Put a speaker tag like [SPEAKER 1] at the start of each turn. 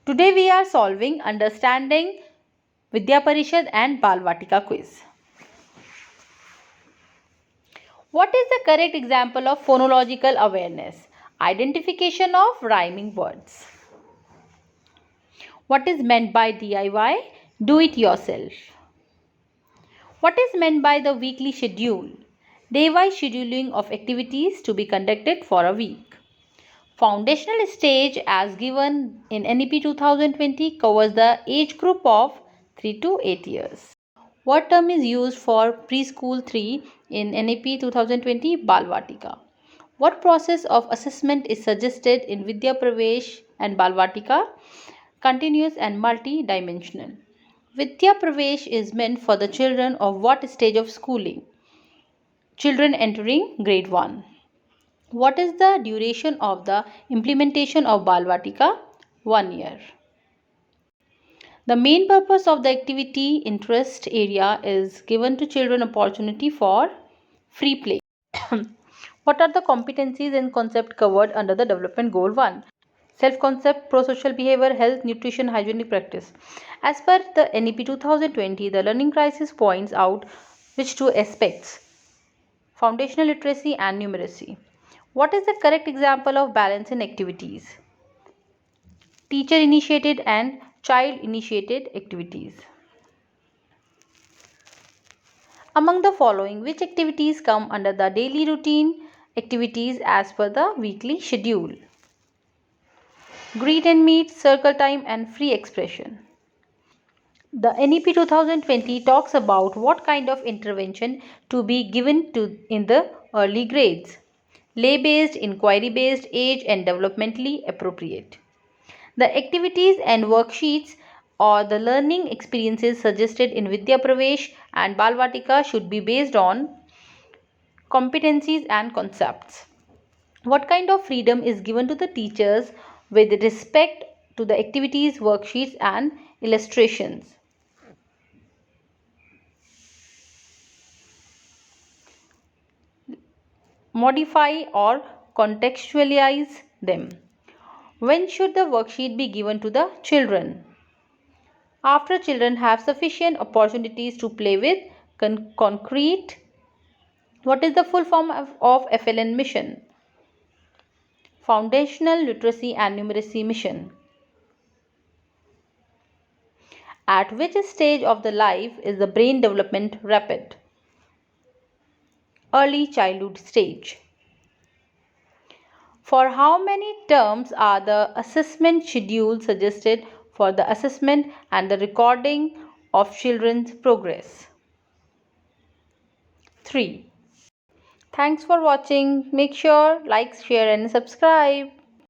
[SPEAKER 1] Today we are solving Understanding Vidya Parishad and Balvatika quiz. What is the correct example of phonological awareness? Identification of rhyming words. What is meant by DIY? Do it yourself. What is meant by the weekly schedule? Day-wise scheduling of activities to be conducted for a week. Foundational stage as given in NEP 2020 covers the age group of 3 to 8 years. What term is used for preschool 3 in NEP 2020 Balvatika? What process of assessment is suggested in Vidya Pravesh and Balvatika? Continuous and multi-dimensional. Vidya Pravesh is meant for the children of what stage of schooling? Children entering grade 1. What is the duration of the implementation of Balvatika? 1 year. The main purpose of the activity interest area is given to children opportunity for free play. What are the competencies and concepts covered under the development goal 1? Self-concept, pro-social behavior, health, nutrition, hygienic practice. As per the NEP 2020, the learning crisis points out which two aspects: foundational literacy and numeracy. What is the correct example of balance in activities? Teacher initiated and child initiated activities. Among the following, which activities come under the daily routine activities as per the weekly schedule? Greet and meet, circle time and free expression. The NEP 2020 talks about what kind of intervention to be given in the early grades. Lay-based, inquiry-based, age and developmentally appropriate. The activities and worksheets or the learning experiences suggested in Vidya Pravesh and Balvatika should be based on competencies and concepts. What kind of freedom is given to the teachers with respect to the activities, worksheets and illustrations? Modify or contextualize them. When should the worksheet be given to the children? After children have sufficient opportunities to play with concrete. What is the full form of FLN mission? Foundational Literacy and Numeracy Mission. At which stage of the life is the brain development rapid? Early childhood stage. For how many terms are the assessment schedules suggested for the assessment and the recording of children's progress? 3. Thanks for watching. Make sure like, share and subscribe.